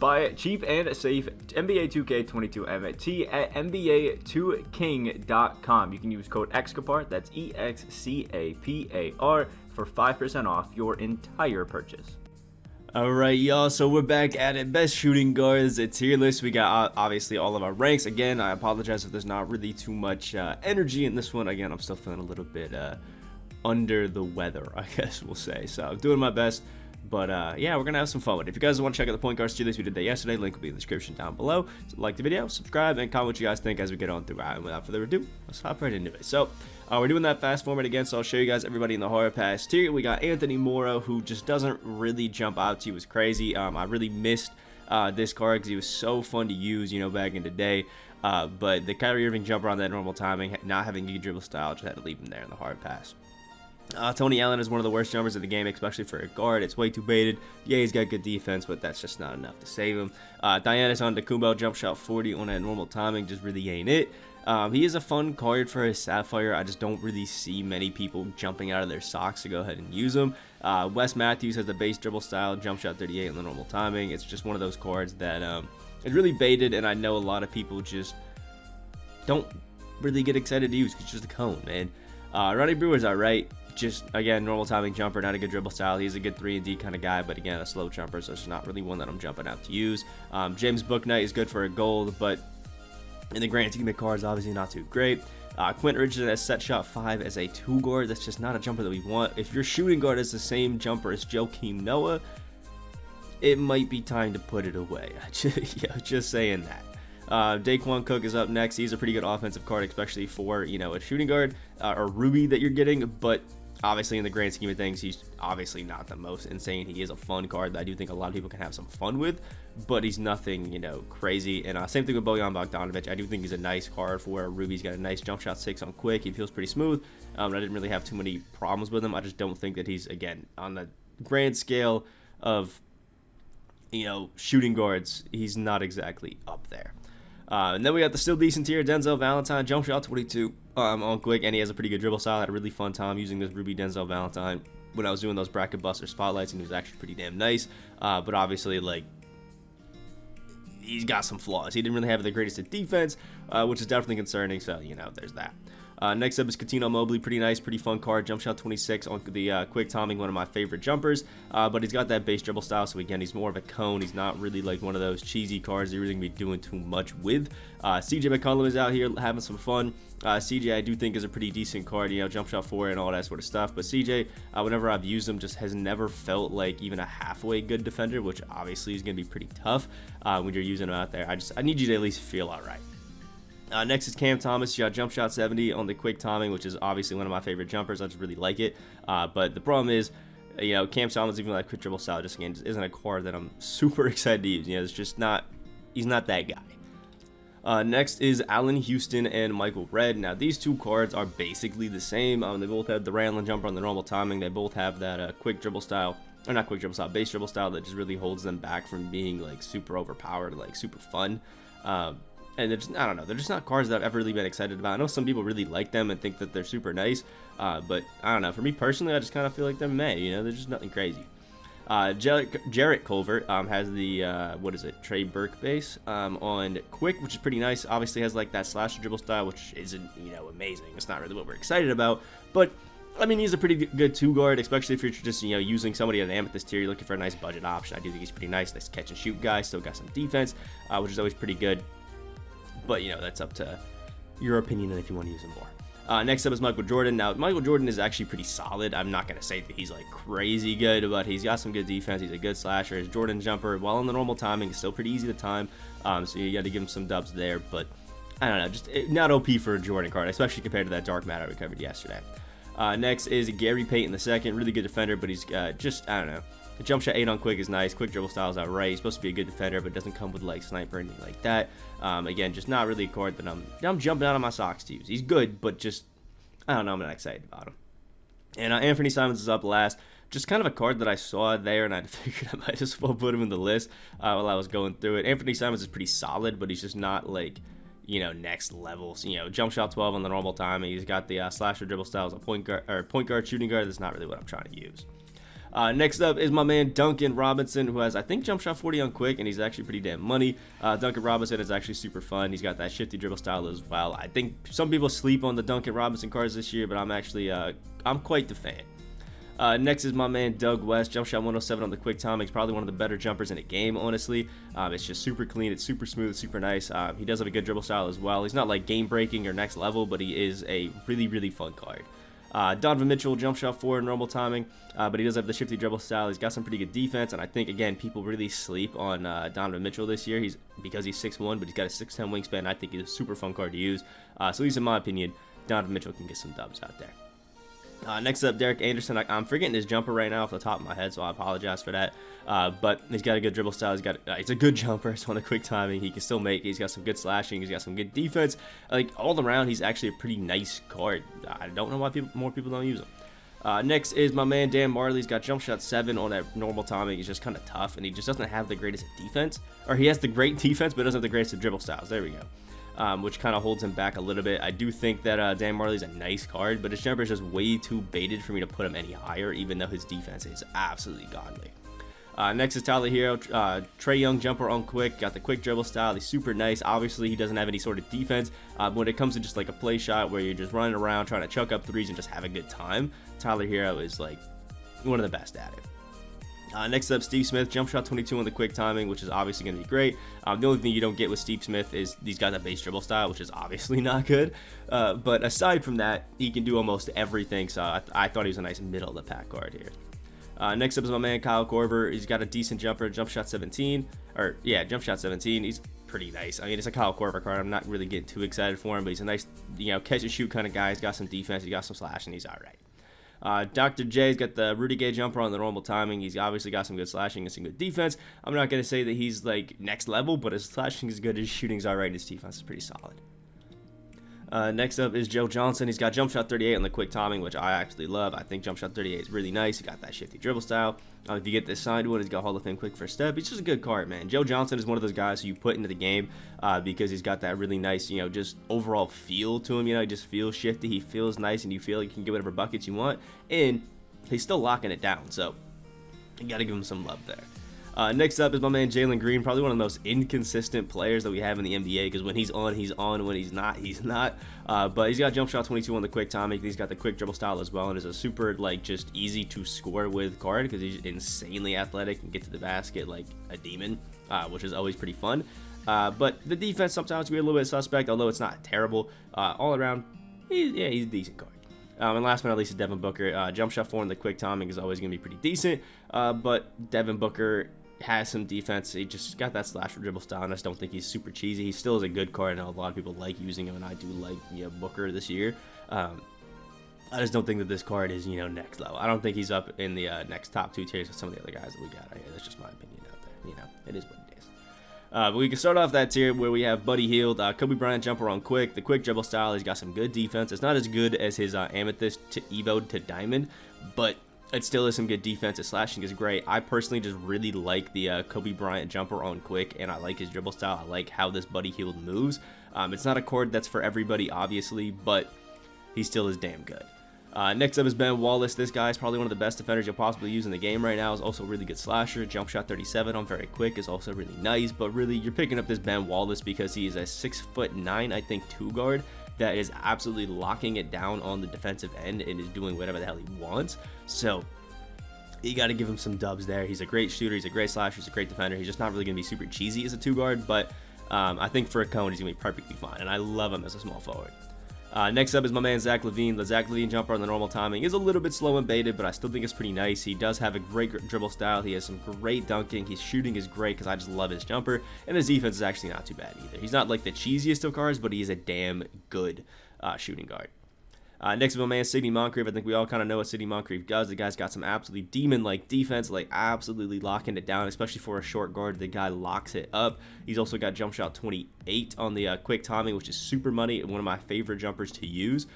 Buy cheap and safe NBA 2K22 MT at NBA2King.com. You can use code Excapar, that's EXCAPAR, for 5% off your entire purchase. Alright, y'all, so we're back at it. Best shooting guards, a tier list. We got obviously all of our ranks. Again, I apologize if there's not really too much energy in this one. Again, I'm still feeling a little bit under the weather, I guess we'll say. So I'm doing my best. But yeah, we're going to have some fun with it. If you guys want to check out the point guard tier list, we did that yesterday. Link will be in the description down below. So like the video, subscribe, and comment what you guys think as we get on through. And without further ado, let's hop right into it. So we're doing that fast format again, so I'll show you guys everybody in the hard pass tier. We got Anthony Morrow, who just doesn't really jump out to you. It was crazy. I really missed this card because he was so fun to use, you know, back in the day. But the Kyrie Irving jumper on that normal timing, not having good dribble style, just had to leave him there in the hard pass. Tony Allen is one of the worst jumpers in the game, especially for a guard. It's way too baited. Yeah, he's got good defense, but that's just not enough to save him. Giannis Antetokounmpo, jump shot 40 on that normal timing, just really ain't it. He is a fun card for his Sapphire. I just don't really see many people jumping out of their socks to go ahead and use him. Wes Matthews has the base dribble style, jump shot 38 on the normal timing. It's just one of those cards that is really baited, and I know a lot of people just don't really get excited to use because it's just a cone, man. Ronnie Brewer's alright. Just, again, normal timing jumper, not a good dribble style. He's a good 3-and-D kind of guy, but again, a slow jumper, so it's not really one that I'm jumping out to use. James Bouknight is good for a gold, but in the grand scheme of cards, obviously not too great. Quint Richardson has set shot 5 as a 2 guard. That's just not a jumper that we want. If your shooting guard is the same jumper as Joakim Noah, it might be time to put it away. Just saying that. Daquan Cook is up next. He's a pretty good offensive card, especially for, you know, a shooting guard or Ruby that you're getting, but obviously in the grand scheme of things, he's obviously not the most insane. He is a fun card that I do think a lot of people can have some fun with, but he's nothing, you know, crazy. And same thing with Bojan Bogdanovic. I do think he's a nice card for where Ruby's got a nice jump shot 6 on quick. He feels pretty smooth. I didn't really have too many problems with him. I just don't think that he's, again, on the grand scale of, you know, shooting guards, he's not exactly up there. And then we got the still decent tier, Denzel Valentine, jump shot 22 on quick, and he has a pretty good dribble style. I had a really fun time using this Ruby Denzel Valentine when I was doing those bracket buster spotlights, and he was actually pretty damn nice. But obviously, like, he's got some flaws. He didn't really have the greatest at defense, which is definitely concerning, so, you know, there's that. Next up is Coutinho Mobley. Pretty nice, pretty fun card. Jump shot 26 on the quick timing, one of my favorite jumpers. But he's got that base dribble style, so again, he's more of a cone. He's not really like one of those cheesy cards that you're really going to be doing too much with. CJ McCollum is out here having some fun. CJ, I do think, is a pretty decent card, you know, jump shot 4 and all that sort of stuff. But CJ, whenever I've used him, just has never felt like even a halfway good defender, which obviously is going to be pretty tough when you're using him out there. I need you to at least feel all right. Next is Cam Thomas. You got jump shot 70 on the quick timing, which is obviously one of my favorite jumpers. I just really like it. But the problem is, you know, Cam Thomas, even like quick dribble style, just again, just isn't a card that I'm super excited to use. You know, it's just not, he's not that guy. Next is Allen Houston and Michael Redd. Now, these two cards are basically the same. They both have the Randlin jumper on the normal timing. They both have that quick dribble style, or not quick dribble style, base dribble style that just really holds them back from being like super overpowered, like super fun. And they're just, I don't know, they're just not cards that I've ever really been excited about. I know some people really like them and think that they're super nice, but I don't know. For me personally, I just kind of feel like they're meh, you know, they're just nothing crazy. Jarrett Culver has the, what is it, Trey Burke base on quick, which is pretty nice. Obviously has like that slasher dribble style, which isn't, you know, amazing. It's not really what we're excited about, but I mean, he's a pretty good 2 guard, especially if you're just, you know, using somebody at an amethyst tier. You're looking for a nice budget option. I do think he's pretty nice catch and shoot guy. Still got some defense, which is always pretty good. But, you know, that's up to your opinion and if you want to use him more. Next up is Michael Jordan. Now, Michael Jordan is actually pretty solid. I'm not going to say that he's, like, crazy good, but he's got some good defense. He's a good slasher. His Jordan jumper, while on the normal timing, is still pretty easy to time. So you got to give him some dubs there. But, I don't know, just not OP for a Jordan card, especially compared to that Dark Matter we covered yesterday. Next is Gary Payton II. Really good defender, but he's just, I don't know. The jump shot 8 on quick is nice. Quick dribble style is outright. He's supposed to be a good defender, but doesn't come with like sniper or anything like that. Again, just not really a card that I'm jumping out of my socks to use. He's good, but just, I don't know, I'm not excited about him. And Anthony Simons is up last. Just kind of a card that I saw there, and I figured I might as well put him in the list while I was going through it. Anthony Simons is pretty solid, but he's just not like, you know, next level. So, you know, jump shot 12 on the normal time. He's got the slasher dribble style as a point guard shooting guard. That's not really what I'm trying to use. Next up is my man Duncan Robinson, who has, I think, jump shot 40 on quick, and he's actually pretty damn money. Duncan Robinson is actually super fun. He's got that shifty dribble style as well. I think some people sleep on the Duncan Robinson cards this year, but I'm actually, I'm quite the fan. Next is my man Doug West, jump shot 107 on the quick timing. He's probably one of the better jumpers in the game, honestly. It's just super clean, it's super smooth, super nice. He does have a good dribble style as well. He's not like game breaking or next level, but he is a really, really fun card. Donovan Mitchell, jump shot 4 in normal timing, but he does have the shifty dribble style. He's got some pretty good defense, and I think, again, people really sleep on Donovan Mitchell this year. Because he's 6'1", but he's got a 6'10 wingspan. I think he's a super fun card to use. So at least in my opinion, Donovan Mitchell can get some dubs out there. Next up, Derek Anderson. I'm forgetting his jumper right now off the top of my head, so I apologize for that. But he's got a good dribble style. It's a good jumper. It's on a quick timing. He can still make it. He's got some good slashing. He's got some good defense. Like, all around, he's actually a pretty nice card. I don't know why more people don't use him. Next is my man Dan Marley. He's got jump shot 7 on that normal timing. He's just kind of tough, and he just doesn't have the greatest defense. Or he has the great defense, but doesn't have the greatest of dribble styles. There we go. Which kind of holds him back a little bit. I do think that Dan Marley's a nice card, but his jumper is just way too baited for me to put him any higher, even though his defense is absolutely godly. Next is Tyler Hero, Trae Young jumper on quick, got the quick dribble style. He's super nice. Obviously, he doesn't have any sort of defense. When it comes to just like a play shot where you're just running around trying to chuck up threes and just have a good time, Tyler Hero is like one of the best at it. Next up, Steve Smith, jump shot 22 on the quick timing, which is obviously going to be great. The only thing you don't get with Steve Smith is these guys have base dribble style, which is obviously not good. But aside from that, he can do almost everything, so I thought he was a nice middle of the pack card here. Next up is my man Kyle Korver. He's got a decent jumper, jump shot 17. Jump shot 17. He's pretty nice. I mean, it's a Kyle Korver card. I'm not really getting too excited for him, but he's a nice, catch and shoot kind of guy. He's got some defense. He's got some slash, and he's all right. Dr. J's got the Rudy Gay jumper on the normal timing. He's obviously got some good slashing and some good defense. I'm not going to say that he's like next level, but his slashing is good, his shooting's alright, and his defense is pretty solid. Next up is Joe Johnson. He's got jump shot 38 on the quick timing, which I actually love. I think jump shot 38 is really nice. He got that shifty dribble style. If you get this signed one, he's got Hall of Fame quick first step. He's just a good card, man. Joe Johnson is one of those guys who you put into the game because he's got that really nice, just overall feel to him. He just feels shifty. He feels nice, and you feel like you can get whatever buckets you want. And he's still locking it down, so you got to give him some love there. Next up is my man Jalen Green, probably one of the most inconsistent players that we have in the NBA, because when he's on, he's on. When he's not, he's not. But he's got jump shot 22 on the quick timing. He's got the quick dribble style as well, and is a super, just easy to score with card, because he's insanely athletic and get to the basket like a demon, which is always pretty fun. But the defense sometimes can be a little bit suspect, although it's not terrible. All around, he's a decent card. And last but not least is Devin Booker. Jump shot 4 in the quick timing is always going to be pretty decent, but Devin Booker has some defense. He just got that slash dribble style, and I just don't think he's super cheesy. He still is a good card. I know a lot of people like using him, and I do like Booker this year. I just don't think that this card is next level. I don't think he's up in the next top 2 tiers with some of the other guys that we got out here. That's just my opinion out there. It is what it is. But we can start off that tier where we have Buddy Hield, Kobe Bryant jumper on quick, the quick dribble style. He's got some good defense. It's not as good as his Amethyst to Evo to Diamond, but it still is some good defense. His slashing is great. I personally just really like the Kobe Bryant jumper on quick, and I like his dribble style. I like how this Buddy Hield moves. It's not a card that's for everybody, obviously, but he still is damn good. Next up is Ben Wallace. This guy is probably one of the best defenders you'll possibly use in the game right now. Is also a really good slasher. Jump shot 37 on very quick is also really nice, but really you're picking up this Ben Wallace because he is a 6'9", I think, 2 guard that is absolutely locking it down on the defensive end and is doing whatever the hell he wants. So you got to give him some dubs there. He's a great shooter. He's a great slasher. He's a great defender. He's just not really going to be super cheesy as a 2 guard, but I think for a cone, he's going to be perfectly fine, and I love him as a small forward. Next up is my man Zach LaVine. The Zach LaVine jumper on the normal timing is a little bit slow and baited, but I still think it's pretty nice. He does have a great dribble style. He has some great dunking. His shooting is great because I just love his jumper, and his defense is actually not too bad either. He's not like the cheesiest of cards, but he is a damn good shooting guard. Next is my man Sidney Moncrief. I think we all kind of know what Sidney Moncrief does. The guy's got some absolutely demon-like defense, absolutely locking it down, especially for a short guard. The guy locks it up. He's also got jump shot 28 on the quick timing, which is super money and one of my favorite jumpers to use.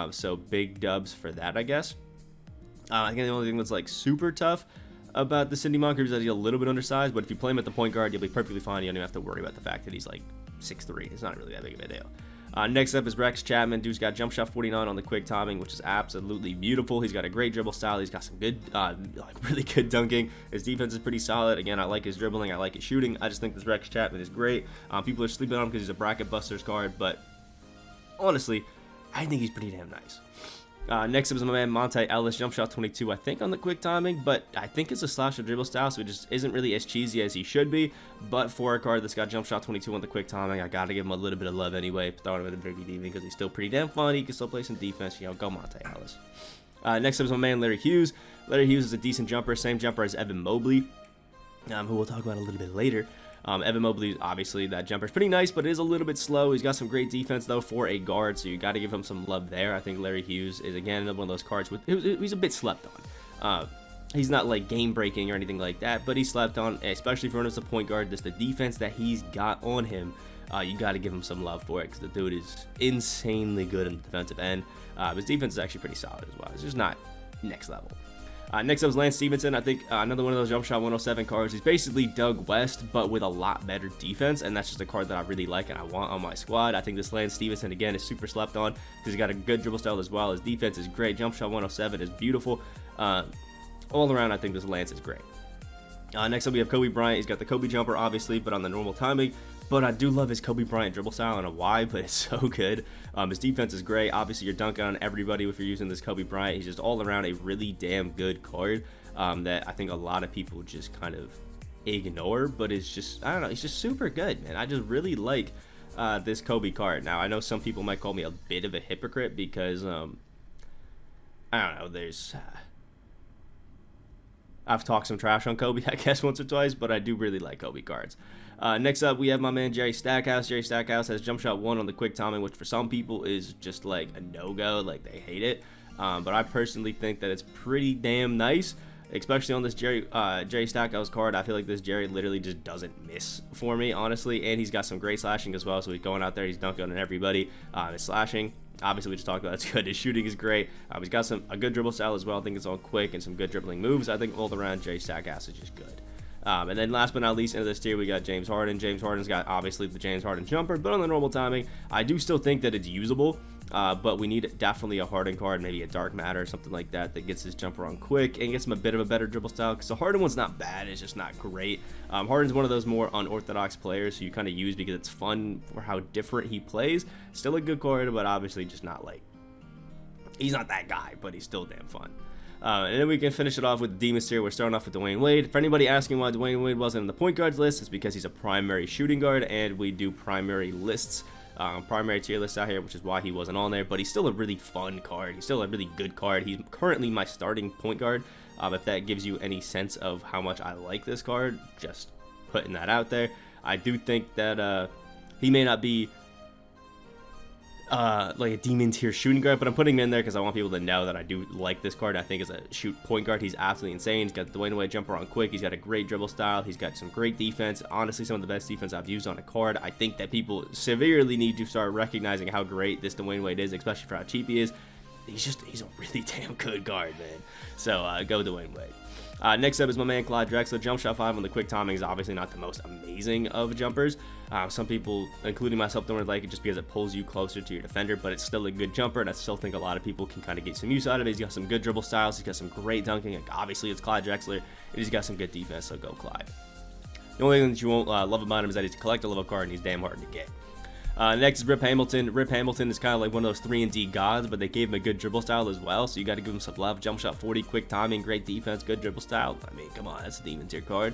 So big dubs for that, I guess. I think the only thing that's super tough about the Sidney Moncrief is that he's a little bit undersized, but if you play him at the point guard, you'll be perfectly fine. You don't even have to worry about the fact that he's 6'3". It's not really that big of a deal. Next up is Rex Chapman. Dude's got jump shot 49 on the quick timing, which is absolutely beautiful. He's got a great dribble style. He's got some good, really good dunking. His defense is pretty solid. Again, I like his dribbling. I like his shooting. I just think this Rex Chapman is great. People are sleeping on him because he's a bracket busters card, but honestly, I think he's pretty damn nice. Next up is my man Monte Ellis, jump shot 22, I think on the quick timing, but I think it's a slash or dribble style, so it just isn't really as cheesy as he should be. But for a card that's got jump shot 22 on the quick timing, I gotta give him a little bit of love anyway, throwing him in the Dirty DV because he's still pretty damn fun. He can still play some defense, go Monte Ellis. Next up is my man Larry Hughes. Larry Hughes is a decent jumper, same jumper as Evan Mobley, who we'll talk about a little bit later. Evan Mobley, obviously, that jumper is pretty nice, but it is a little bit slow. He's got some great defense, though, for a guard, so you got to give him some love there. I think Larry Hughes is, again, one of those cards with he's a bit slept on. He's not, like, game-breaking or anything like that, but he's slept on, especially for him as a point guard. Just the defense that he's got on him, you got to give him some love for it, because the dude is insanely good in the defensive end. His defense is actually pretty solid as well. It's just not next level. Next up is Lance Stevenson. I think another one of those jump shot 107 cards. He's basically Doug West, but with a lot better defense, and that's just a card that I really like and I want on my squad. I think this Lance Stevenson, again, is super slept on because he's got a good dribble style as well. His defense is great. Jump shot 107 is beautiful. All around, I think this Lance is great. Next up, we have Kobe Bryant. He's got the Kobe jumper, obviously, but on the normal timing. But I do love his Kobe Bryant dribble style. I don't know why, but it's so good. His defense is great. Obviously, you're dunking on everybody if you're using this Kobe Bryant. He's just all around a really damn good card that I think a lot of people just kind of ignore. But it's just, I don't know, it's just super good, man. I just really like this Kobe card. Now, I know some people might call me a bit of a hypocrite because, I don't know, there's... I've talked some trash on Kobe, I guess, once or twice, but I do really like Kobe cards. Next up, we have my man Jerry Stackhouse. Jerry Stackhouse has jump shot 1 on the quick timing, which for some people is just like a no-go, like they hate it. But I personally think that it's pretty damn nice, especially on this Jerry Stackhouse card. I feel like this Jerry literally just doesn't miss for me, honestly, and he's got some great slashing as well, so he's going out there, he's dunking on everybody. His slashing, obviously, we just talked about, it's good. His shooting is great. He's got a good dribble style as well. I think it's all quick and some good dribbling moves. I think all around Jerry Stackhouse is just good. And then last but not least, into this tier, we got James Harden. James Harden's got, obviously, the James Harden jumper, but on the normal timing, I do still think that it's usable, but we need definitely a Harden card, maybe a Dark Matter or something like that, that gets his jumper on quick and gets him a bit of a better dribble style, because the Harden one's not bad, it's just not great. Harden's one of those more unorthodox players who you kind of use because it's fun for how different he plays. Still a good card, but obviously just not like, he's not that guy, but he's still damn fun. And then we can finish it off with the Demons tier. We're starting off with Dwayne Wade. For anybody asking why Dwayne Wade wasn't in the point guards list, it's because he's a primary shooting guard, and we do primary lists, primary tier lists out here, which is why he wasn't on there. But he's still a really fun card. He's still a really good card. He's currently my starting point guard. If that gives you any sense of how much I like this card, just putting that out there. I do think that he may not be like a demon tier shooting guard, but I'm putting him in there because I want people to know that I do like this card. I think as a shoot point guard, he's absolutely insane. He's got the Dwayne Wade jumper on quick. He's got a great dribble style. He's got some great defense. Honestly, some of the best defense I've used on a card. I think that people severely need to start recognizing how great this Dwayne Wade is, especially for how cheap he is. He's a really damn good guard, man. So go Dwayne Wade. Next up is my man Clyde Drexler. Jump shot 5 on the quick timing is obviously not the most amazing of jumpers. Some people, including myself, don't really like it just because it pulls you closer to your defender, but it's still a good jumper, and I still think a lot of people can kind of get some use out of it. He's got some good dribble styles. He's got some great dunking. Like, obviously, it's Clyde Drexler, and he's got some good defense, so go Clyde. The only thing that you won't love about him is that he's a collector-level card, and he's damn hard to get. Next is Rip Hamilton. Rip Hamilton is kind of like one of those 3-and-D gods, but they gave him a good dribble style as well, so you got to give him some love. Jump shot 40, quick timing, great defense, good dribble style. I mean, come on, that's a demon tier card.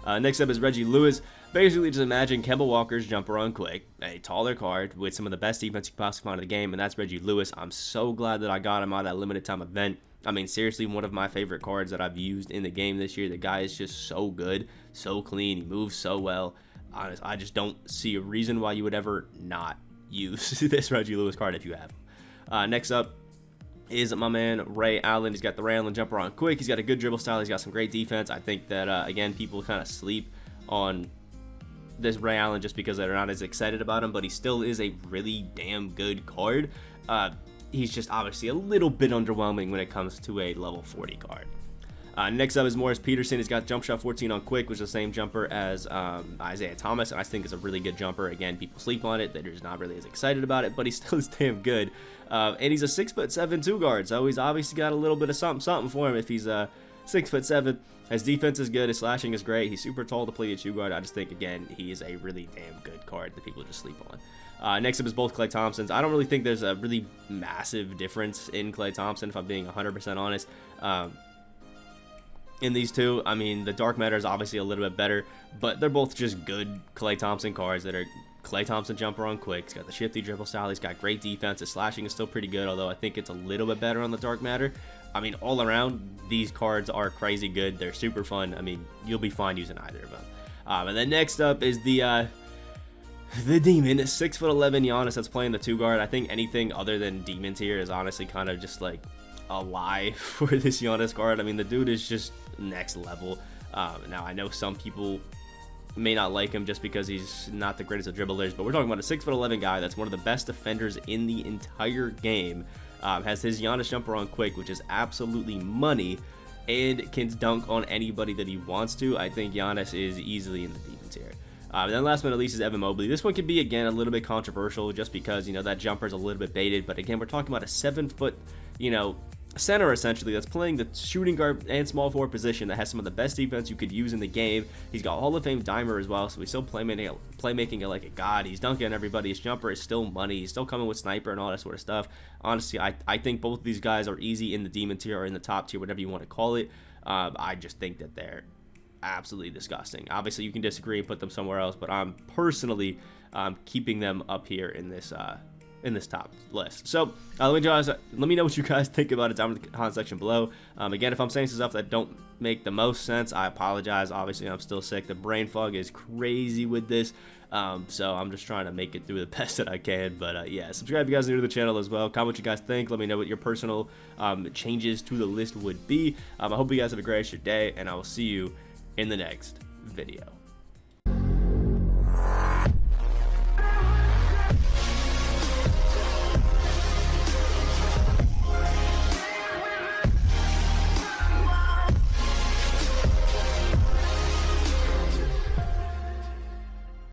Next up is Reggie Lewis. Basically, just imagine Kemba Walker's jumper on quick, a taller card with some of the best defense you can possibly find in the game, and that's Reggie Lewis. I'm so glad that I got him out of that limited time event. I mean, seriously, one of my favorite cards that I've used in the game this year. The guy is just so good, so clean, he moves so well. I just don't see a reason why you would ever not use this Reggie Lewis card if you have him. Next up is my man Ray Allen. He's got the Ray Allen jumper on quick. He's got a good dribble style. He's got some great defense. I think that, again, people kind of sleep on this Ray Allen just because they're not as excited about him, but he still is a really damn good card. He's just obviously a little bit underwhelming when it comes to a level 40 card. Next up is Morris Peterson. He's got jump shot 14 on quick, which is the same jumper as Isaiah Thomas, and I think it's a really good jumper. Again, people sleep on it. They're just not really as excited about it, but he still is damn good. And he's a 6'7" 2 guard, so he's obviously got a little bit of something for him if he's 6'7". His defense is good. His slashing is great. He's super tall to play a 2 guard. I just think, again, he is a really damn good card that people just sleep on. Next up is both Klay Thompsons. I don't really think there's a really massive difference in Klay Thompson, if I'm being 100% honest. In these two, I mean, the dark matter is obviously a little bit better, but they're both just good Klay Thompson cards that are Klay Thompson jumper on quick. He's got the shifty dribble style. He's got great defense. His slashing is still pretty good, although I think it's a little bit better on the dark matter. I mean, all around, these cards are crazy good. They're super fun. I mean, you'll be fine using either of them. And then next up is the Demon, 6'11" Giannis that's playing the 2 guard. I think anything other than Demons here is honestly kind of just like a lie for this Giannis card. I mean, the dude is just next level. Now, I know some people may not like him just because he's not the greatest of dribblers, but we're talking about a 6'11" guy that's one of the best defenders in the entire game. Has his Giannis jumper on quick, which is absolutely money, and can dunk on anybody that he wants to. I think Giannis is easily in the Demon tier. And then last but not least is Evan Mobley. This one could be, again, a little bit controversial just because, you know, that jumper is a little bit baited. But again, we're talking about a 7-foot, you know, center essentially that's playing the shooting guard and small forward position that has some of the best defense you could use in the game. He's got Hall of Fame dimer as well, so he's still playmaking it like a god. He's dunking on everybody. His jumper is still money. He's still coming with sniper and all that sort of stuff. Honestly, I think both of these guys are easy in the Demon tier or in the top tier, whatever you want to call it. I just think that they're absolutely disgusting. Obviously, you can disagree and put them somewhere else, but I'm personally keeping them up here in this top list. So let me know what you guys think about it down in the comment section below. Again, if I'm saying some stuff that don't make the most sense, I apologize. Obviously, I'm still sick. The brain fog is crazy with this. So I'm just trying to make it through the best that I can. But yeah, subscribe if you guys are new to the channel as well. Comment what you guys think. Let me know what your personal changes to the list would be. I hope you guys have a great rest of your day, and I will see you in the next video.